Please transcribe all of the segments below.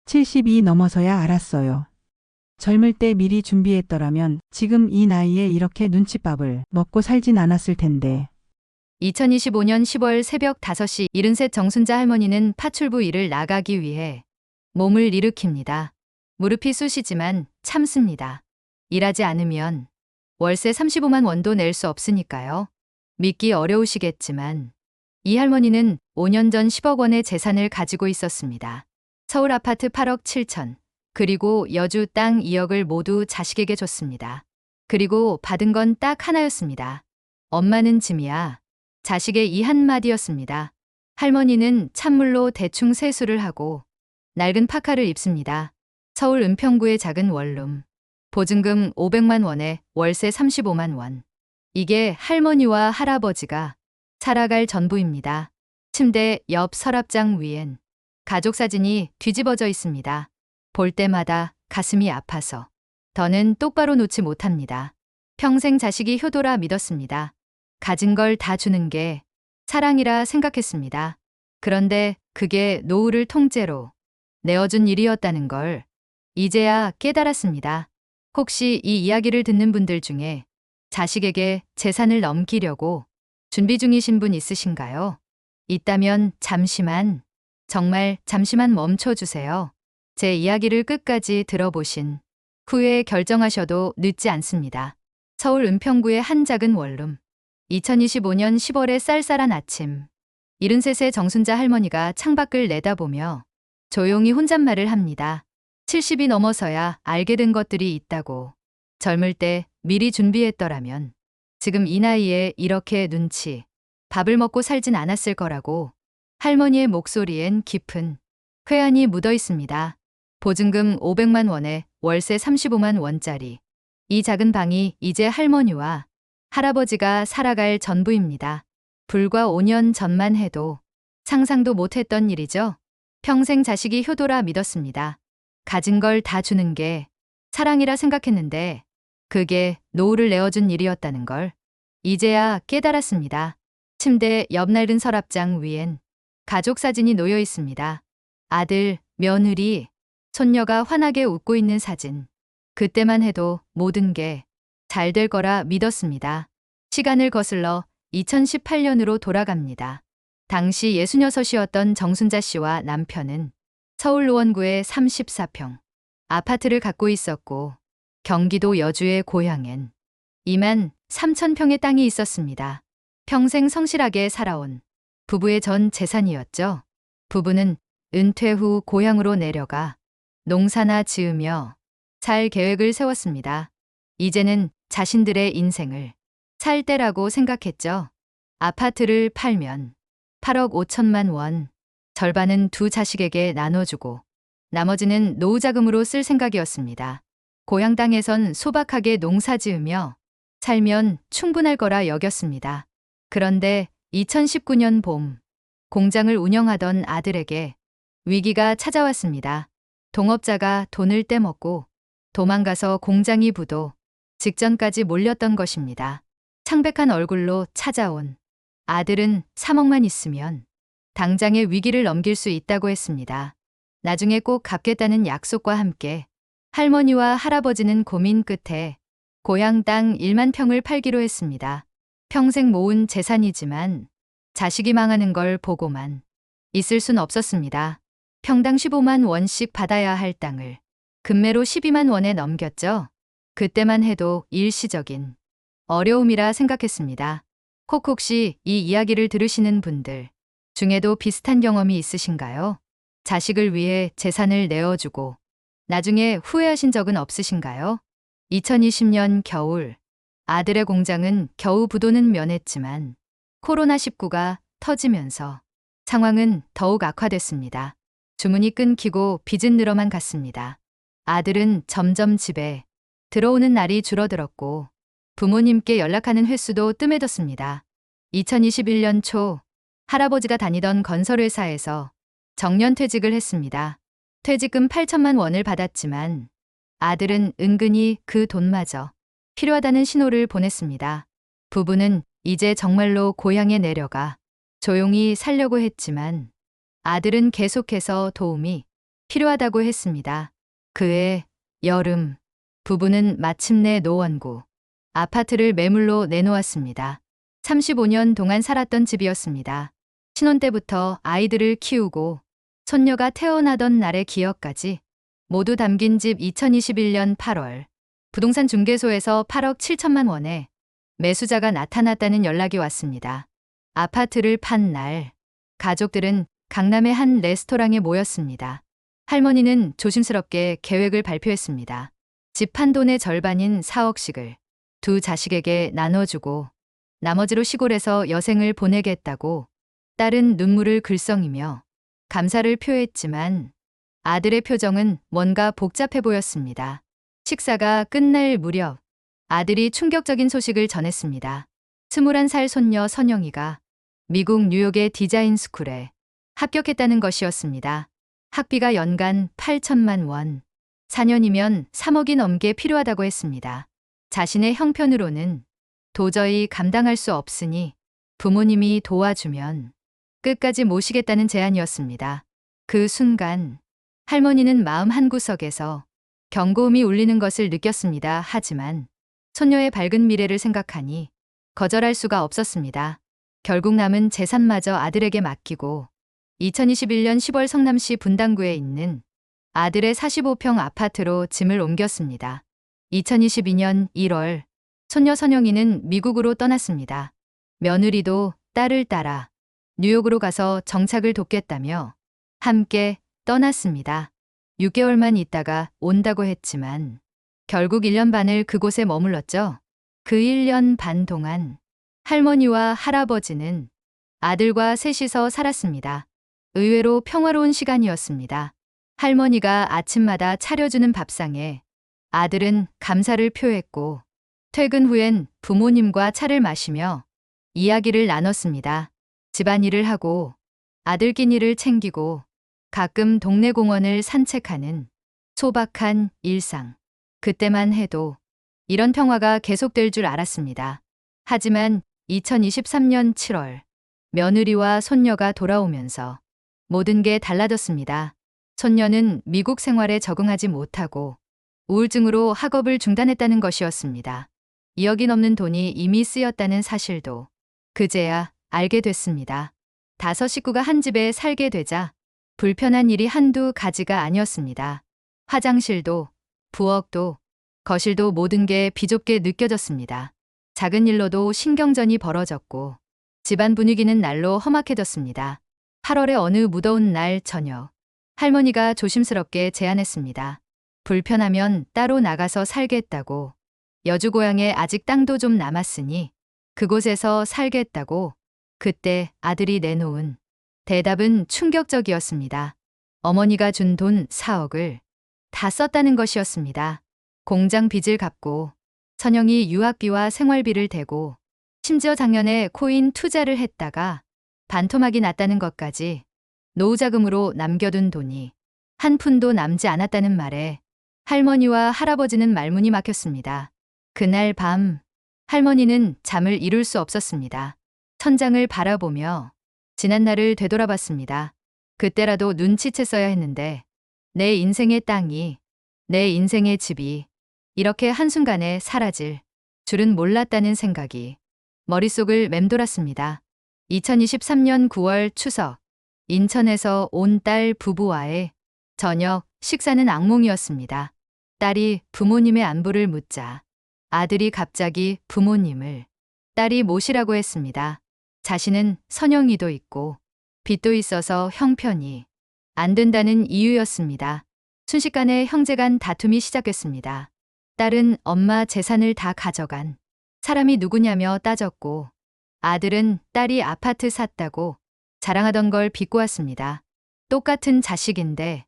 70이 넘어서야 알았어요. 젊을 때 미리 준비했더라면 지금 이 나이에 이렇게 눈칫밥을 먹고 살진 않았을 텐데. 2025년 10월 새벽 5시 73 정순자 할머니는 파출부 일을 나가기 위해 몸을 일으킵니다. 무릎이 쑤시지만 참습니다. 일하지 않으면 월세 35만 원도 낼 수 없으니까요. 믿기 어려우시겠지만 이 할머니는 5년 전 10억 원의 재산을 가지고 있었습니다. 서울 아파트 8억 7천, 그리고 여주 땅 2억을 모두 자식에게 줬습니다. 그리고 받은 건 딱 하나였습니다. 엄마는 짐이야. 자식의 이 한마디였습니다. 할머니는 찬물로 대충 세수를 하고 낡은 파카를 입습니다. 서울 은평구의 작은 원룸. 보증금 500만 원에 월세 35만 원. 이게 할머니와 할아버지가 살아갈 전부입니다. 침대 옆 서랍장 위엔 가족 사진이 뒤집어져 있습니다. 볼 때마다 가슴이 아파서 더는 똑바로 놓지 못합니다. 평생 자식이 효도라 믿었습니다. 가진 걸 다 주는 게 사랑이라 생각했습니다. 그런데 그게 노후를 통째로 내어준 일이었다는 걸 이제야 깨달았습니다. 혹시 이 이야기를 듣는 분들 중에 자식에게 재산을 넘기려고 준비 중이신 분 있으신가요? 있다면 잠시만, 정말 잠시만 멈춰주세요. 제 이야기를 끝까지 들어보신 후에 결정하셔도 늦지 않습니다. 서울 은평구의 한 작은 원룸. 2025년 10월의 쌀쌀한 아침. 73세 정순자 할머니가 창밖을 내다보며 조용히 혼잣말을 합니다. 70이 넘어서야 알게 된 것들이 있다고. 젊을 때 미리 준비했더라면 지금 이 나이에 이렇게 밥을 먹고 살진 않았을 거라고. 할머니의 목소리엔 깊은 회한이 묻어 있습니다. 보증금 500만 원에 월세 35만 원짜리. 이 작은 방이 이제 할머니와 할아버지가 살아갈 전부입니다. 불과 5년 전만 해도 상상도 못했던 일이죠. 평생 자식이 효도라 믿었습니다. 가진 걸 다 주는 게 사랑이라 생각했는데 그게 노후를 내어준 일이었다는 걸 이제야 깨달았습니다. 침대 옆 낡은 서랍장 위엔 가족 사진이 놓여 있습니다. 아들, 며느리, 손녀가 환하게 웃고 있는 사진. 그때만 해도 모든 게 잘 될 거라 믿었습니다. 시간을 거슬러 2018년으로 돌아갑니다. 당시 66이었던 정순자 씨와 남편은 서울 노원구의 34평 아파트를 갖고 있었고 경기도 여주의 고향엔 2만 3천 평의 땅이 있었습니다. 평생 성실하게 살아온 부부의 전 재산이었죠. 부부는 은퇴 후 고향으로 내려가 농사나 지으며 살 계획을 세웠습니다. 이제는 자신들의 인생을 살 때라고 생각했죠. 아파트를 팔면 8억 5천만 원, 절반은 두 자식에게 나눠주고 나머지는 노후자금으로 쓸 생각이었습니다. 고향 땅에선 소박하게 농사 지으며 살면 충분할 거라 여겼습니다. 그런데 2019년 봄, 공장을 운영하던 아들에게 위기가 찾아왔습니다. 동업자가 돈을 떼먹고 도망가서 공장이 부도 직전까지 몰렸던 것입니다. 창백한 얼굴로 찾아온 아들은 3억만 있으면 당장의 위기를 넘길 수 있다고 했습니다. 나중에 꼭 갚겠다는 약속과 함께 할머니와 할아버지는 고민 끝에 고향 땅 1만 평을 팔기로 했습니다. 평생 모은 재산이지만 자식이 망하는 걸 보고만 있을 순 없었습니다. 평당 15만 원씩 받아야 할 땅을 금매로 12만 원에 넘겼죠. 그때만 해도 일시적인 어려움이라 생각했습니다. 혹시 이 이야기를 들으시는 분들 중에도 비슷한 경험이 있으신가요? 자식을 위해 재산을 내어주고 나중에 후회하신 적은 없으신가요? 2020년 겨울 아들의 공장은 겨우 부도는 면했지만 코로나19가 터지면서 상황은 더욱 악화됐습니다. 주문이 끊기고 빚은 늘어만 갔습니다. 아들은 점점 집에 들어오는 날이 줄어들었고 부모님께 연락하는 횟수도 뜸해졌습니다. 2021년 초 할아버지가 다니던 건설회사에서 정년퇴직을 했습니다. 퇴직금 8천만 원을 받았지만 아들은 은근히 그 돈마저 필요하다는 신호를 보냈습니다. 부부는 이제 정말로 고향에 내려가 조용히 살려고 했지만 아들은 계속해서 도움이 필요하다고 했습니다. 그해 여름 부부는 마침내 노원구 아파트를 매물로 내놓았습니다. 35년 동안 살았던 집이었습니다. 신혼 때부터 아이들을 키우고 손녀가 태어나던 날의 기억까지 모두 담긴 집. 2021년 8월 부동산 중개소에서 8억 7천만 원에 매수자가 나타났다는 연락이 왔습니다. 아파트를 판 날 가족들은 강남의 한 레스토랑에 모였습니다. 할머니는 조심스럽게 계획을 발표했습니다. 집 판 돈의 절반인 4억씩을 두 자식에게 나눠주고 나머지로 시골에서 여생을 보내겠다고 딸은 눈물을 글썽이며 감사를 표했지만 아들의 표정은 뭔가 복잡해 보였습니다. 식사가 끝날 무렵 아들이 충격적인 소식을 전했습니다. 21살 손녀 선영이가 미국 뉴욕의 디자인 스쿨에 합격했다는 것이었습니다. 학비가 연간 8천만 원, 4년이면 3억이 넘게 필요하다고 했습니다. 자신의 형편으로는 도저히 감당할 수 없으니 부모님이 도와주면 끝까지 모시겠다는 제안이었습니다. 그 순간 할머니는 마음 한구석에서 경고음이 울리는 것을 느꼈습니다. 하지만 손녀의 밝은 미래를 생각하니 거절할 수가 없었습니다. 결국 남은 재산마저 아들에게 맡기고 2021년 10월 성남시 분당구에 있는 아들의 45평 아파트로 짐을 옮겼습니다. 2022년 1월 손녀 선영이는 미국으로 떠났습니다. 며느리도 딸을 따라 뉴욕으로 가서 정착을 돕겠다며 함께 떠났습니다. 6개월만 있다가 온다고 했지만 결국 1년 반을 그곳에 머물렀죠. 그 1년 반 동안 할머니와 할아버지는 아들과 셋이서 살았습니다. 의외로 평화로운 시간이었습니다. 할머니가 아침마다 차려주는 밥상에 아들은 감사를 표했고 퇴근 후엔 부모님과 차를 마시며 이야기를 나눴습니다. 집안일을 하고 아들 끼니를 챙기고 가끔 동네 공원을 산책하는 소박한 일상. 그때만 해도 이런 평화가 계속될 줄 알았습니다. 하지만 2023년 7월 며느리와 손녀가 돌아오면서 모든 게 달라졌습니다. 손녀는 미국 생활에 적응하지 못하고 우울증으로 학업을 중단했다는 것이었습니다. 2억이 넘는 돈이 이미 쓰였다는 사실도 그제야 알게 됐습니다. 5 식구가 한 집에 살게 되자 불편한 일이 한두 가지가 아니었습니다. 화장실도, 부엌도, 거실도 모든 게 비좁게 느껴졌습니다. 작은 일로도 신경전이 벌어졌고 집안 분위기는 날로 험악해졌습니다. 8월의 어느 무더운 날 저녁, 할머니가 조심스럽게 제안했습니다. 불편하면 따로 나가서 살겠다고. 여주 고향에 아직 땅도 좀 남았으니 그곳에서 살겠다고. 그때 아들이 내놓은 대답은 충격적이었습니다. 어머니가 준 돈 4억을 다 썼다는 것이었습니다. 공장 빚을 갚고 선영이 유학비와 생활비를 대고 심지어 작년에 코인 투자를 했다가 반토막이 났다는 것까지 노후자금으로 남겨둔 돈이 한 푼도 남지 않았다는 말에 할머니와 할아버지는 말문이 막혔습니다. 그날 밤 할머니는 잠을 이룰 수 없었습니다. 천장을 바라보며 지난날을 되돌아봤습니다. 그때라도 눈치챘어야 했는데 내 인생의 땅이, 내 인생의 집이 이렇게 한순간에 사라질 줄은 몰랐다는 생각이 머릿속을 맴돌았습니다. 2023년 9월 추석, 인천에서 온 딸 부부와의 저녁 식사는 악몽이었습니다. 딸이 부모님의 안부를 묻자 아들이 갑자기 부모님을 딸이 모시라고 했습니다. 자신은 선영이도 있고 빚도 있어서 형편이 안 된다는 이유였습니다. 순식간에 형제간 다툼이 시작했습니다. 딸은 엄마 재산을 다 가져간 사람이 누구냐며 따졌고 아들은 딸이 아파트 샀다고 자랑하던 걸 비꼬았습니다. 똑같은 자식인데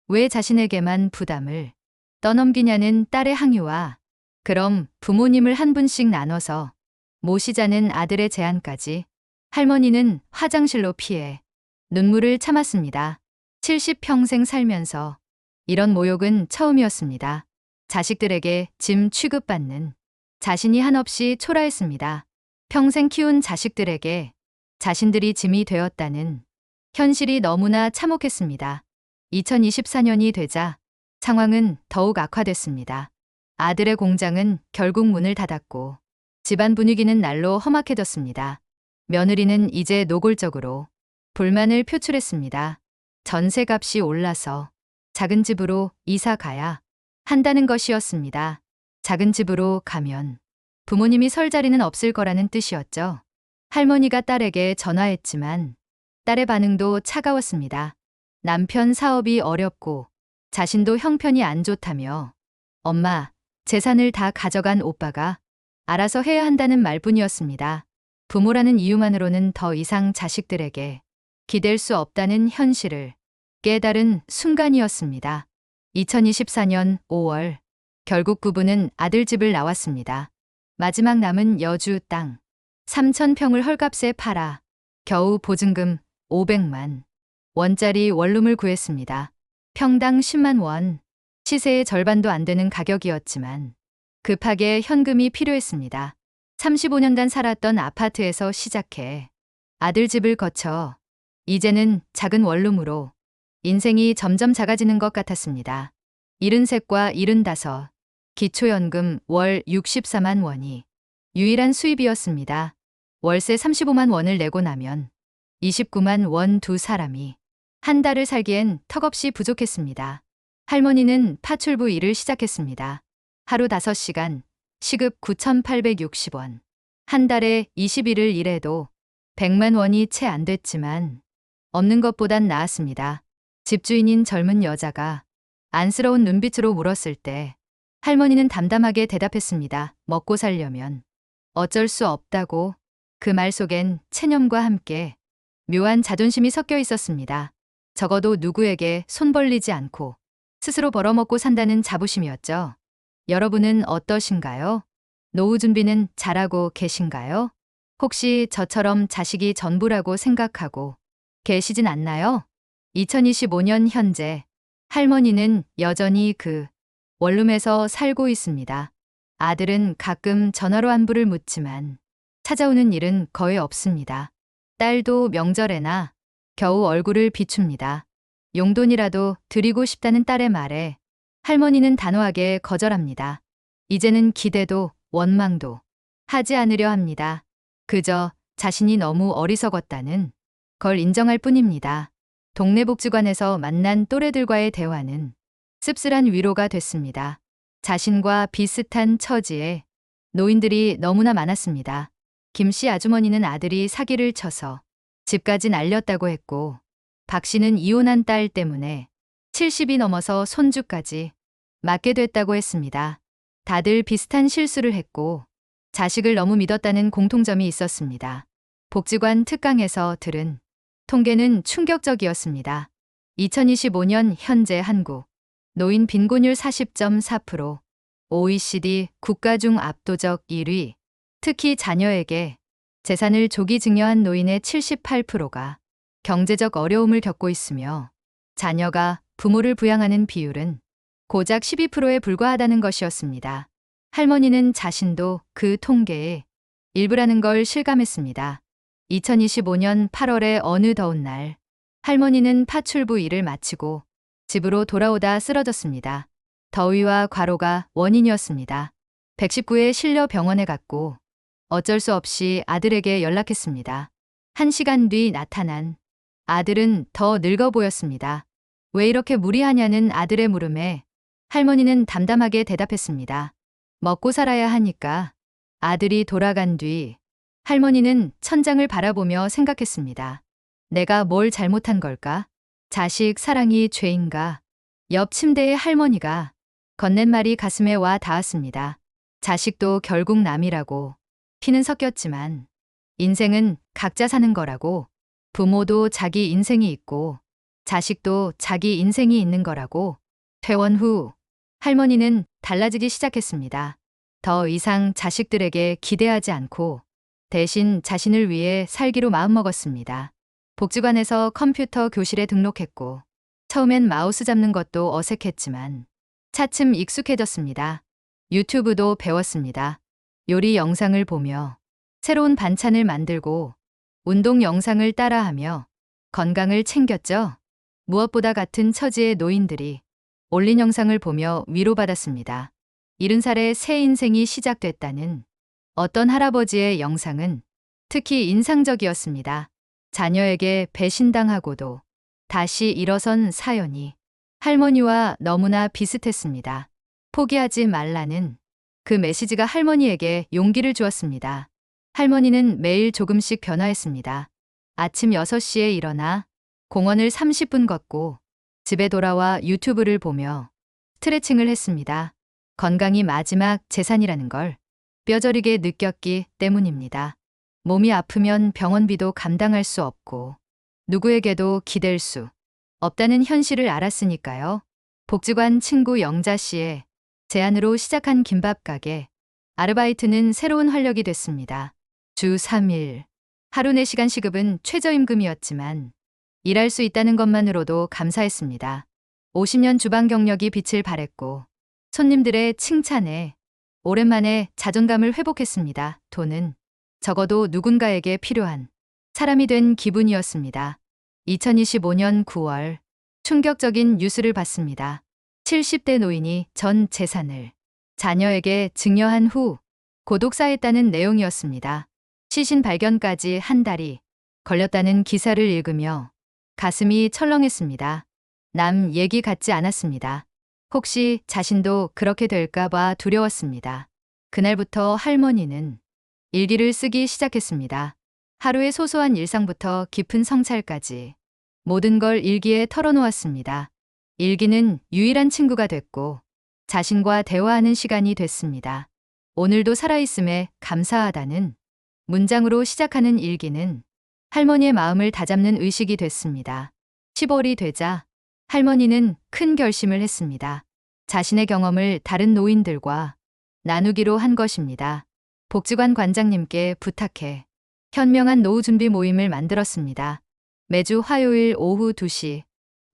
왜 자신에게만 부담을 떠넘기냐는 딸의 항의와 그럼 부모님을 한 분씩 나눠서 모시자는 아들의 제안까지 할머니는 화장실로 피해 눈물을 참았습니다. 70평생 살면서 이런 모욕은 처음이었습니다. 자식들에게 짐 취급받는 자신이 한없이 초라했습니다. 평생 키운 자식들에게 자신들이 짐이 되었다는 현실이 너무나 참혹했습니다. 2024년이 되자 상황은 더욱 악화됐습니다. 아들의 공장은 결국 문을 닫았고 집안 분위기는 날로 험악해졌습니다. 며느리는 이제 노골적으로 불만을 표출했습니다. 전세값이 올라서 작은 집으로 이사 가야 한다는 것이었습니다. 작은 집으로 가면 부모님이 설 자리는 없을 거라는 뜻이었죠. 할머니가 딸에게 전화했지만 딸의 반응도 차가웠습니다. 남편 사업이 어렵고 자신도 형편이 안 좋다며 엄마, 재산을 다 가져간 오빠가 알아서 해야 한다는 말뿐이었습니다. 부모라는 이유만으로는 더 이상 자식들에게 기댈 수 없다는 현실을 깨달은 순간이었습니다. 2024년 5월, 결국 부부는 아들 집을 나왔습니다. 마지막 남은 여주 땅 3,000평을 헐값에 팔아 겨우 보증금 500만 원짜리 원룸을 구했습니다. 평당 10만 원, 시세의 절반도 안 되는 가격이었지만 급하게 현금이 필요했습니다. 35년간 살았던 아파트에서 시작해 아들 집을 거쳐 이제는 작은 원룸으로 인생이 점점 작아지는 것 같았습니다. 73과 75, 기초연금 월 64만 원이 유일한 수입이었습니다. 월세 35만 원을 내고 나면 29만 원 두 사람이 한 달을 살기엔 턱없이 부족했습니다. 할머니는 파출부 일을 시작했습니다. 하루 5시간, 시급 9,860원. 한 달에 20일을 일해도 100만 원이 채 안 됐지만 없는 것보단 나았습니다. 집주인인 젊은 여자가 안쓰러운 눈빛으로 물었을 때 할머니는 담담하게 대답했습니다. 먹고 살려면 어쩔 수 없다고. 그 말 속엔 체념과 함께 묘한 자존심이 섞여 있었습니다. 적어도 누구에게 손 벌리지 않고 스스로 벌어먹고 산다는 자부심이었죠. 여러분은 어떠신가요? 노후 준비는 잘하고 계신가요? 혹시 저처럼 자식이 전부라고 생각하고 계시진 않나요? 2025년 현재 할머니는 여전히 그 원룸에서 살고 있습니다. 아들은 가끔 전화로 안부를 묻지만 찾아오는 일은 거의 없습니다. 딸도 명절에나 겨우 얼굴을 비춥니다. 용돈이라도 드리고 싶다는 딸의 말에 할머니는 단호하게 거절합니다. 이제는 기대도 원망도 하지 않으려 합니다. 그저 자신이 너무 어리석었다는 걸 인정할 뿐입니다. 동네 복지관에서 만난 또래들과의 대화는 씁쓸한 위로가 됐습니다. 자신과 비슷한 처지의 노인들이 너무나 많았습니다. 김 씨 아주머니는 아들이 사기를 쳐서 집까지 날렸다고 했고, 박 씨는 이혼한 딸 때문에 70이 넘어서 손주까지 맡게 됐다고 했습니다. 다들 비슷한 실수를 했고 자식을 너무 믿었다는 공통점이 있었습니다. 복지관 특강에서 들은 통계는 충격적이었습니다. 2025년 현재 한국 노인 빈곤율 40.4%, OECD 국가 중 압도적 1위, 특히 자녀에게 재산을 조기 증여한 노인의 78%가 경제적 어려움을 겪고 있으며 자녀가 부모를 부양하는 비율은 고작 12%에 불과하다는 것이었습니다. 할머니는 자신도 그 통계의 일부라는 걸 실감했습니다. 2025년 8월의 어느 더운 날, 할머니는 파출부 일을 마치고 집으로 돌아오다 쓰러졌습니다. 더위와 과로가 원인이었습니다. 119에 실려 병원에 갔고 어쩔 수 없이 아들에게 연락했습니다. 1시간 뒤 나타난 아들은 더 늙어 보였습니다. 왜 이렇게 무리하냐는 아들의 물음에 할머니는 담담하게 대답했습니다. 먹고 살아야 하니까. 아들이 돌아간 뒤 할머니는 천장을 바라보며 생각했습니다. 내가 뭘 잘못한 걸까? 자식 사랑이 죄인가? 옆 침대의 할머니가 건넨 말이 가슴에 와 닿았습니다. 자식도 결국 남이라고. 피는 섞였지만 인생은 각자 사는 거라고. 부모도 자기 인생이 있고 자식도 자기 인생이 있는 거라고. 퇴원 후 할머니는 달라지기 시작했습니다. 더 이상 자식들에게 기대하지 않고 대신 자신을 위해 살기로 마음먹었습니다. 복지관에서 컴퓨터 교실에 등록했고 처음엔 마우스 잡는 것도 어색했지만 차츰 익숙해졌습니다. 유튜브도 배웠습니다. 요리 영상을 보며 새로운 반찬을 만들고 운동 영상을 따라하며 건강을 챙겼죠. 무엇보다 같은 처지의 노인들이 올린 영상을 보며 위로받았습니다. 70살의 새 인생이 시작됐다는 어떤 할아버지의 영상은 특히 인상적이었습니다. 자녀에게 배신당하고도 다시 일어선 사연이 할머니와 너무나 비슷했습니다. 포기하지 말라는 그 메시지가 할머니에게 용기를 주었습니다. 할머니는 매일 조금씩 변화했습니다. 아침 6시에 일어나 공원을 30분 걷고 집에 돌아와 유튜브를 보며 스트레칭을 했습니다. 건강이 마지막 재산이라는 걸 뼈저리게 느꼈기 때문입니다. 몸이 아프면 병원비도 감당할 수 없고 누구에게도 기댈 수 없다는 현실을 알았으니까요. 복지관 친구 영자 씨의 제안으로 시작한 김밥 가게. 아르바이트는 새로운 활력이 됐습니다. 주 3일, 하루 4시간 시급은 최저임금이었지만 일할 수 있다는 것만으로도 감사했습니다. 50년 주방 경력이 빛을 발했고 손님들의 칭찬에 오랜만에 자존감을 회복했습니다. 돈은 적어도 누군가에게 필요한 사람이 된 기분이었습니다. 2025년 9월 충격적인 뉴스를 봤습니다. 70대 노인이 전 재산을 자녀에게 증여한 후 고독사했다는 내용이었습니다. 시신 발견까지 한 달이 걸렸다는 기사를 읽으며 가슴이 철렁했습니다. 남 얘기 같지 않았습니다. 혹시 자신도 그렇게 될까봐 두려웠습니다. 그날부터 할머니는 일기를 쓰기 시작했습니다. 하루의 소소한 일상부터 깊은 성찰까지 모든 걸 일기에 털어놓았습니다. 일기는 유일한 친구가 됐고 자신과 대화하는 시간이 됐습니다. 오늘도 살아있음에 감사하다는 문장으로 시작하는 일기는 할머니의 마음을 다잡는 의식이 됐습니다. 15월이 되자 할머니는 큰 결심을 했습니다. 자신의 경험을 다른 노인들과 나누기로 한 것입니다. 복지관 관장님께 부탁해 현명한 노후 준비 모임을 만들었습니다. 매주 화요일 오후 2시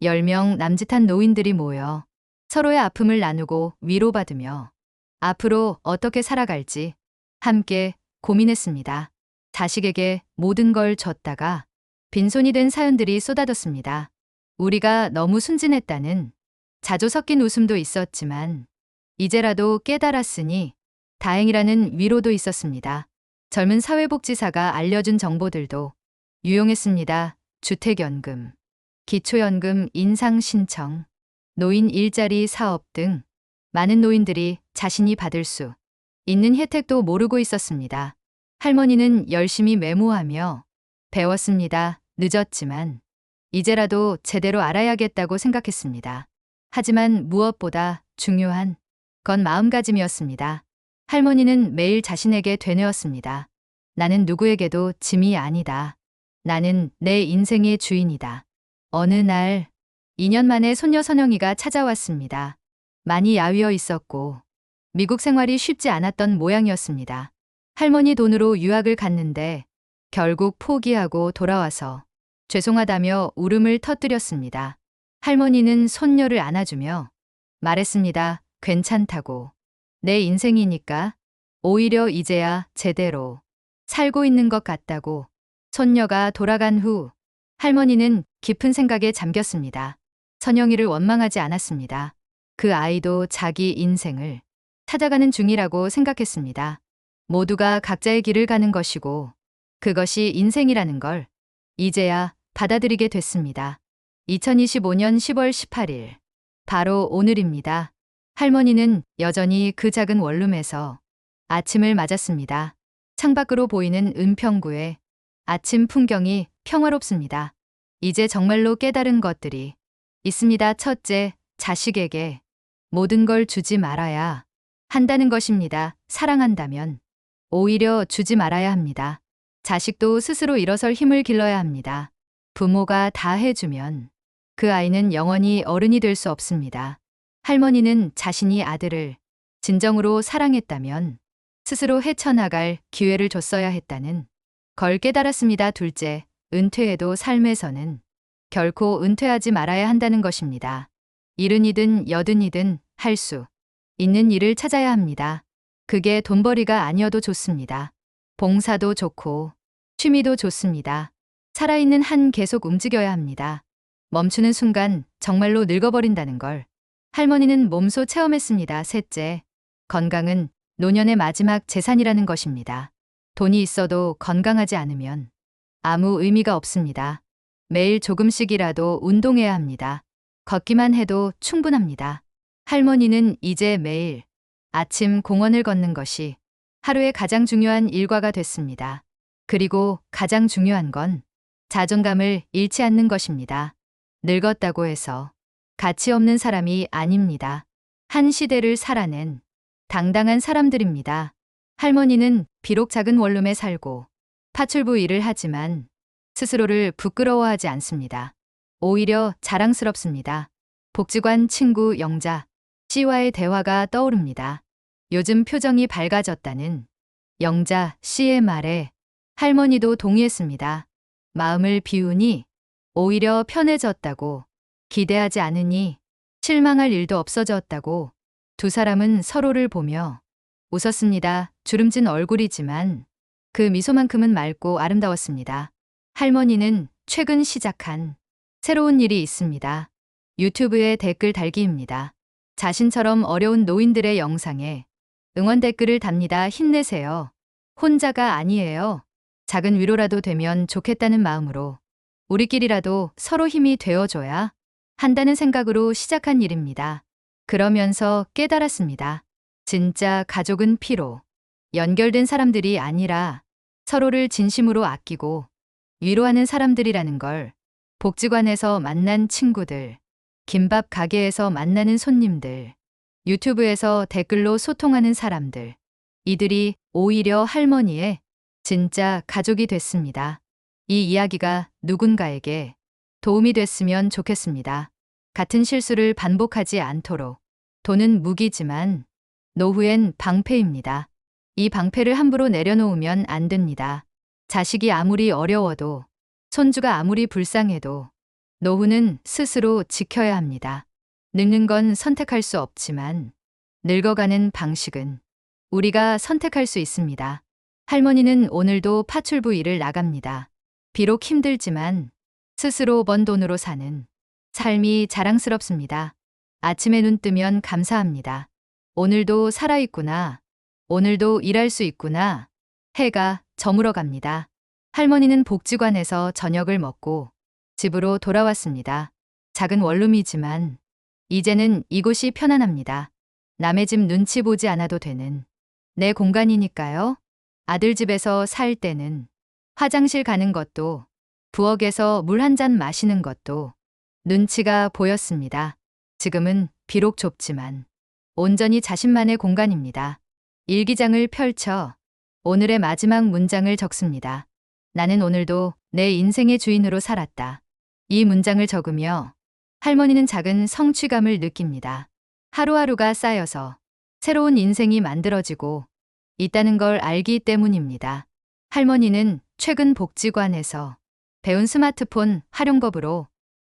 10명 남짓한 노인들이 모여 서로의 아픔을 나누고 위로받으며 앞으로 어떻게 살아갈지 함께 고민했습니다. 자식에게 모든 걸 줬다가 빈손이 된 사연들이 쏟아졌습니다. 우리가 너무 순진했다는 자주 섞인 웃음도 있었지만 이제라도 깨달았으니 다행이라는 위로도 있었습니다. 젊은 사회복지사가 알려준 정보들도 유용했습니다. 주택연금, 기초연금 인상 신청, 노인 일자리 사업 등 많은 노인들이 자신이 받을 수 있는 혜택도 모르고 있었습니다. 할머니는 열심히 메모하며 배웠습니다. 늦었지만 이제라도 제대로 알아야겠다고 생각했습니다. 하지만 무엇보다 중요한 건 마음가짐이었습니다. 할머니는 매일 자신에게 되뇌었습니다. 나는 누구에게도 짐이 아니다. 나는 내 인생의 주인이다. 어느 날 2년 만에 손녀 선영이가 찾아왔습니다. 많이 야위어 있었고 미국 생활이 쉽지 않았던 모양이었습니다. 할머니 돈으로 유학을 갔는데 결국 포기하고 돌아와서 죄송하다며 울음을 터뜨렸습니다. 할머니는 손녀를 안아주며 말했습니다. 괜찮다고. 내 인생이니까 오히려 이제야 제대로 살고 있는 것 같다고. 손녀가 돌아간 후 할머니는 깊은 생각에 잠겼습니다. 선영이를 원망하지 않았습니다. 그 아이도 자기 인생을 찾아가는 중이라고 생각했습니다. 모두가 각자의 길을 가는 것이고 그것이 인생이라는 걸 이제야 받아들이게 됐습니다. 2025년 10월 18일 바로 오늘입니다. 할머니는 여전히 그 작은 원룸에서 아침을 맞았습니다. 창밖으로 보이는 은평구의 아침 풍경이 평화롭습니다. 이제 정말로 깨달은 것들이 있습니다. 첫째, 자식에게 모든 걸 주지 말아야 한다는 것입니다. 사랑한다면 오히려 주지 말아야 합니다. 자식도 스스로 일어설 힘을 길러야 합니다. 부모가 다 해주면 그 아이는 영원히 어른이 될 수 없습니다. 할머니는 자신이 아들을 진정으로 사랑했다면 스스로 헤쳐나갈 기회를 줬어야 했다는 걸 깨달았습니다. 둘째, 은퇴해도 삶에서는 결코 은퇴하지 말아야 한다는 것입니다. 70이든 80이든 할 수 있는 일을 찾아야 합니다. 그게 돈벌이가 아니어도 좋습니다. 봉사도 좋고 취미도 좋습니다. 살아있는 한 계속 움직여야 합니다. 멈추는 순간 정말로 늙어버린다는 걸 할머니는 몸소 체험했습니다. 셋째, 건강은 노년의 마지막 재산이라는 것입니다. 돈이 있어도 건강하지 않으면 아무 의미가 없습니다. 매일 조금씩이라도 운동해야 합니다. 걷기만 해도 충분합니다. 할머니는 이제 매일 아침 공원을 걷는 것이 하루의 가장 중요한 일과가 됐습니다. 그리고 가장 중요한 건 자존감을 잃지 않는 것입니다. 늙었다고 해서 가치 없는 사람이 아닙니다. 한 시대를 살아낸 당당한 사람들입니다. 할머니는 비록 작은 원룸에 살고 파출부 일을 하지만 스스로를 부끄러워하지 않습니다. 오히려 자랑스럽습니다. 복지관 친구 영자 씨와의 대화가 떠오릅니다. 요즘 표정이 밝아졌다는 영자 씨의 말에 할머니도 동의했습니다. 마음을 비우니 오히려 편해졌다고, 기대하지 않으니 실망할 일도 없어졌다고 두 사람은 서로를 보며 웃었습니다. 주름진 얼굴이지만 그 미소만큼은 맑고 아름다웠습니다. 할머니는 최근 시작한 새로운 일이 있습니다. 유튜브에 댓글 달기입니다. 자신처럼 어려운 노인들의 영상에 응원 댓글을 답니다. 힘내세요. 혼자가 아니에요. 작은 위로라도 되면 좋겠다는 마음으로 우리끼리라도 서로 힘이 되어줘야 한다는 생각으로 시작한 일입니다. 그러면서 깨달았습니다. 진짜 가족은 피로 연결된 사람들이 아니라 서로를 진심으로 아끼고 위로하는 사람들이라는 걸, 복지관에서 만난 친구들, 김밥 가게에서 만나는 손님들, 유튜브에서 댓글로 소통하는 사람들, 이들이 오히려 할머니의 진짜 가족이 됐습니다. 이 이야기가 누군가에게 도움이 됐으면 좋겠습니다. 같은 실수를 반복하지 않도록. 돈은 무기지만 노후엔 방패입니다. 이 방패를 함부로 내려놓으면 안 됩니다. 자식이 아무리 어려워도, 손주가 아무리 불쌍해도 노후는 스스로 지켜야 합니다. 늙는 건 선택할 수 없지만 늙어가는 방식은 우리가 선택할 수 있습니다. 할머니는 오늘도 파출부 일을 나갑니다. 비록 힘들지만 스스로 번 돈으로 사는 삶이 자랑스럽습니다. 아침에 눈 뜨면 감사합니다. 오늘도 살아있구나. 오늘도 일할 수 있구나. 해가 저물어 갑니다. 할머니는 복지관에서 저녁을 먹고 집으로 돌아왔습니다. 작은 원룸이지만 이제는 이곳이 편안합니다. 남의 집 눈치 보지 않아도 되는 내 공간이니까요. 아들 집에서 살 때는 화장실 가는 것도, 부엌에서 물 한 잔 마시는 것도 눈치가 보였습니다. 지금은 비록 좁지만 온전히 자신만의 공간입니다. 일기장을 펼쳐 오늘의 마지막 문장을 적습니다. 나는 오늘도 내 인생의 주인으로 살았다. 이 문장을 적으며 할머니는 작은 성취감을 느낍니다. 하루하루가 쌓여서 새로운 인생이 만들어지고 있다는 걸 알기 때문입니다. 할머니는 최근 복지관에서 배운 스마트폰 활용법으로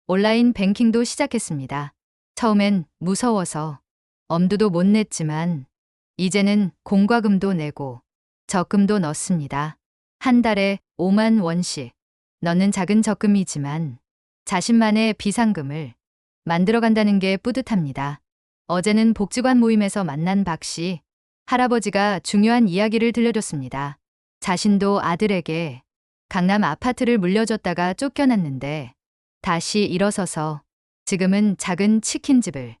온라인 뱅킹도 시작했습니다. 처음엔 무서워서 엄두도 못 냈지만 이제는 공과금도 내고 적금도 넣습니다. 한 달에 5만 원씩 넣는 작은 적금이지만 자신만의 비상금을 만들어간다는 게 뿌듯합니다. 어제는 복지관 모임에서 만난 박 씨, 할아버지가 중요한 이야기를 들려줬습니다. 자신도 아들에게 강남 아파트를 물려줬다가 쫓겨났는데 다시 일어서서 지금은 작은 치킨집을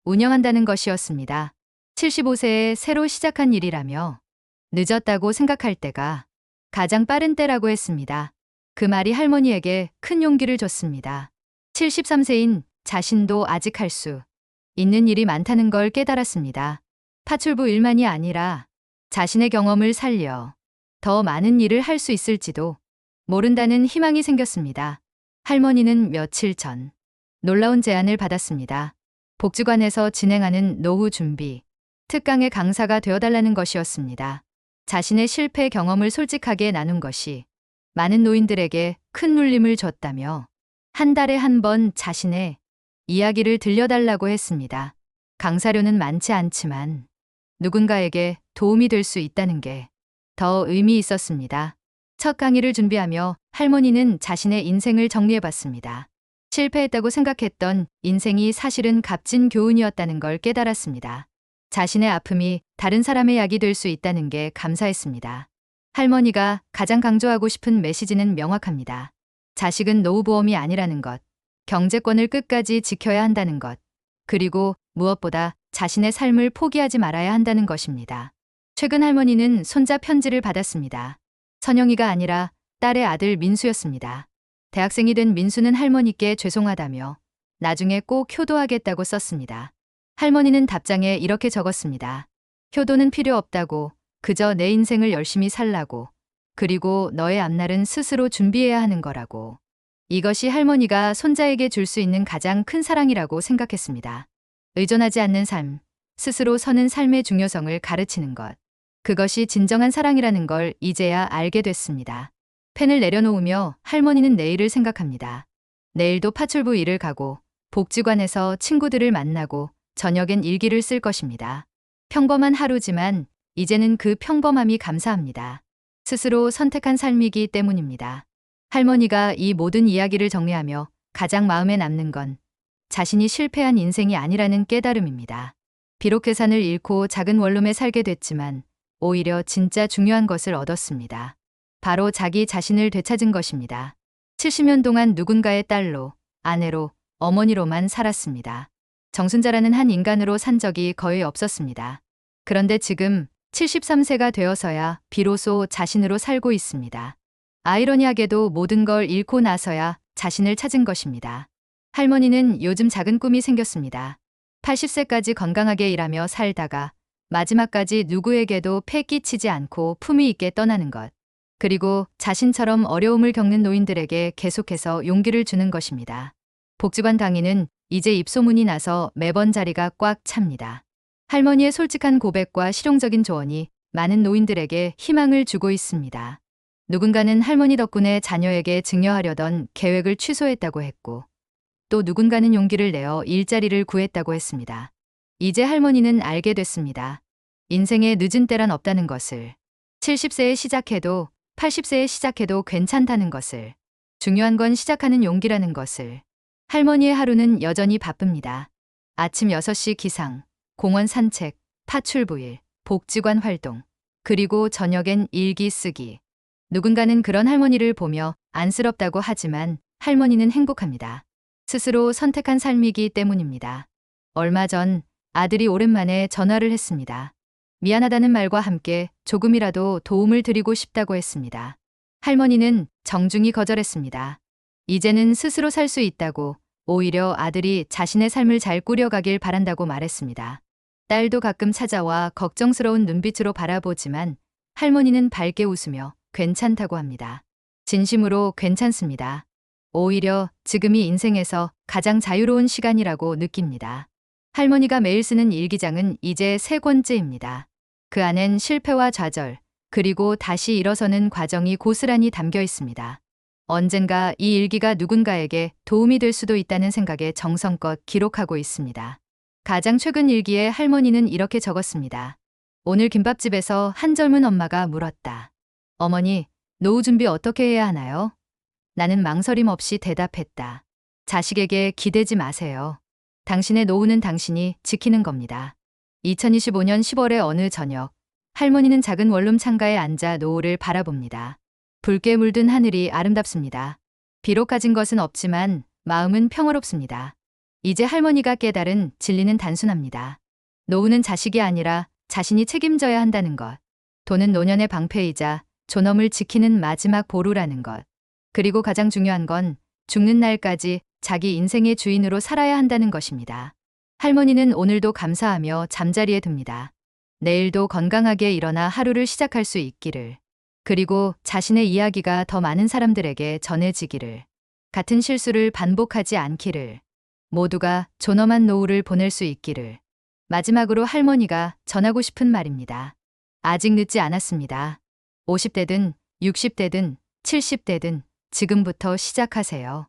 운영한다는 것이었습니다. 75세에 새로 시작한 일이라며 늦었다고 생각할 때가 가장 빠른 때라고 했습니다. 그 말이 할머니에게 큰 용기를 줬습니다. 73세인 자신도 아직 할 수 있는 일이 많다는 걸 깨달았습니다. 파출부 일만이 아니라 자신의 경험을 살려 더 많은 일을 할 수 있을지도 모른다는 희망이 생겼습니다. 할머니는 며칠 전 놀라운 제안을 받았습니다. 복지관에서 진행하는 노후 준비 특강의 강사가 되어달라는 것이었습니다. 자신의 실패 경험을 솔직하게 나눈 것이 많은 노인들에게 큰 울림을 줬다며 한 달에 한 번 자신의 이야기를 들려달라고 했습니다. 강사료는 많지 않지만 누군가에게 도움이 될 수 있다는 게 더 의미 있었습니다. 첫 강의를 준비하며 할머니는 자신의 인생을 정리해봤습니다. 실패했다고 생각했던 인생이 사실은 값진 교훈이었다는 걸 깨달았습니다. 자신의 아픔이 다른 사람의 약이 될 수 있다는 게 감사했습니다. 할머니가 가장 강조하고 싶은 메시지는 명확합니다. 자식은 노후보험이 아니라는 것, 경제권을 끝까지 지켜야 한다는 것, 그리고 무엇보다 자신의 삶을 포기하지 말아야 한다는 것입니다. 최근 할머니는 손자 편지를 받았습니다. 선영이가 아니라 딸의 아들 민수였습니다. 대학생이 된 민수는 할머니께 죄송하다며 나중에 꼭 효도하겠다고 썼습니다. 할머니는 답장에 이렇게 적었습니다. 효도는 필요 없다고, 그저 내 인생을 열심히 살라고, 그리고 너의 앞날은 스스로 준비해야 하는 거라고. 이것이 할머니가 손자에게 줄 수 있는 가장 큰 사랑이라고 생각했습니다. 의존하지 않는 삶, 스스로 서는 삶의 중요성을 가르치는 것. 그것이 진정한 사랑이라는 걸 이제야 알게 됐습니다. 펜을 내려놓으며 할머니는 내일을 생각합니다. 내일도 파출부 일을 가고, 복지관에서 친구들을 만나고, 저녁엔 일기를 쓸 것입니다. 평범한 하루지만 이제는 그 평범함이 감사합니다. 스스로 선택한 삶이기 때문입니다. 할머니가 이 모든 이야기를 정리하며 가장 마음에 남는 건 자신이 실패한 인생이 아니라는 깨달음입니다. 비록 계산을 잃고 작은 원룸에 살게 됐지만 오히려 진짜 중요한 것을 얻었습니다. 바로 자기 자신을 되찾은 것입니다. 70년 동안 누군가의 딸로, 아내로, 어머니로만 살았습니다. 정순자라는 한 인간으로 산 적이 거의 없었습니다. 그런데 지금 73세가 되어서야 비로소 자신으로 살고 있습니다. 아이러니하게도 모든 걸 잃고 나서야 자신을 찾은 것입니다. 할머니는 요즘 작은 꿈이 생겼습니다. 80세까지 건강하게 일하며 살다가 마지막까지 누구에게도 폐 끼치지 않고 품위 있게 떠나는 것. 그리고 자신처럼 어려움을 겪는 노인들에게 계속해서 용기를 주는 것입니다. 복지관 강의는 이제 입소문이 나서 매번 자리가 꽉 찹니다. 할머니의 솔직한 고백과 실용적인 조언이 많은 노인들에게 희망을 주고 있습니다. 누군가는 할머니 덕분에 자녀에게 증여하려던 계획을 취소했다고 했고, 또 누군가는 용기를 내어 일자리를 구했다고 했습니다. 이제 할머니는 알게 됐습니다. 인생에 늦은 때란 없다는 것을. 70세에 시작해도 80세에 시작해도 괜찮다는 것을. 중요한 건 시작하는 용기라는 것을. 할머니의 하루는 여전히 바쁩니다. 아침 6시 기상, 공원 산책, 파출부일, 복지관 활동, 그리고 저녁엔 일기 쓰기. 누군가는 그런 할머니를 보며 안쓰럽다고 하지만 할머니는 행복합니다. 스스로 선택한 삶이기 때문입니다. 얼마 전 아들이 오랜만에 전화를 했습니다. 미안하다는 말과 함께 조금이라도 도움을 드리고 싶다고 했습니다. 할머니는 정중히 거절했습니다. 이제는 스스로 살 수 있다고, 오히려 아들이 자신의 삶을 잘 꾸려가길 바란다고 말했습니다. 딸도 가끔 찾아와 걱정스러운 눈빛으로 바라보지만 할머니는 밝게 웃으며 괜찮다고 합니다. 진심으로 괜찮습니다. 오히려 지금이 인생에서 가장 자유로운 시간이라고 느낍니다. 할머니가 매일 쓰는 일기장은 이제 3권째입니다. 그 안엔 실패와 좌절, 그리고 다시 일어서는 과정이 고스란히 담겨 있습니다. 언젠가 이 일기가 누군가에게 도움이 될 수도 있다는 생각에 정성껏 기록하고 있습니다. 가장 최근 일기에 할머니는 이렇게 적었습니다. 오늘 김밥집에서 한 젊은 엄마가 물었다. 어머니, 노후 준비 어떻게 해야 하나요? 나는 망설임 없이 대답했다. 자식에게 기대지 마세요. 당신의 노후는 당신이 지키는 겁니다. 2025년 10월의 어느 저녁, 할머니는 작은 원룸 창가에 앉아 노을을 바라봅니다. 붉게 물든 하늘이 아름답습니다. 비록 가진 것은 없지만 마음은 평화롭습니다. 이제 할머니가 깨달은 진리는 단순합니다. 노후는 자식이 아니라 자신이 책임져야 한다는 것. 돈은 노년의 방패이자 존엄을 지키는 마지막 보루라는 것. 그리고 가장 중요한 건 죽는 날까지 자기 인생의 주인으로 살아야 한다는 것입니다. 할머니는 오늘도 감사하며 잠자리에 듭니다. 내일도 건강하게 일어나 하루를 시작할 수 있기를. 그리고 자신의 이야기가 더 많은 사람들에게 전해지기를. 같은 실수를 반복하지 않기를. 모두가 존엄한 노후를 보낼 수 있기를. 마지막으로 할머니가 전하고 싶은 말입니다. 아직 늦지 않았습니다. 50대든 60대든 70대든 지금부터 시작하세요.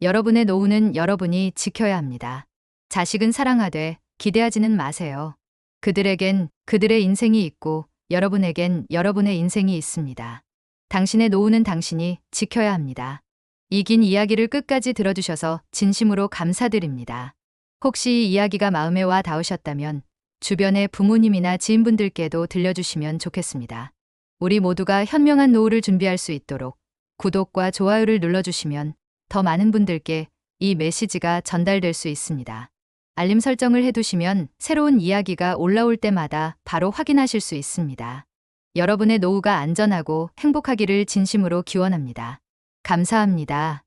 여러분의 노후는 여러분이 지켜야 합니다. 자식은 사랑하되 기대하지는 마세요. 그들에겐 그들의 인생이 있고 여러분에겐 여러분의 인생이 있습니다. 당신의 노후는 당신이 지켜야 합니다. 이 긴 이야기를 끝까지 들어주셔서 진심으로 감사드립니다. 혹시 이 이야기가 마음에 와 닿으셨다면 주변의 부모님이나 지인분들께도 들려주시면 좋겠습니다. 우리 모두가 현명한 노후를 준비할 수 있도록 구독과 좋아요를 눌러주시면 더 많은 분들께 이 메시지가 전달될 수 있습니다. 알림 설정을 해두시면 새로운 이야기가 올라올 때마다 바로 확인하실 수 있습니다. 여러분의 노후가 안전하고 행복하기를 진심으로 기원합니다. 감사합니다.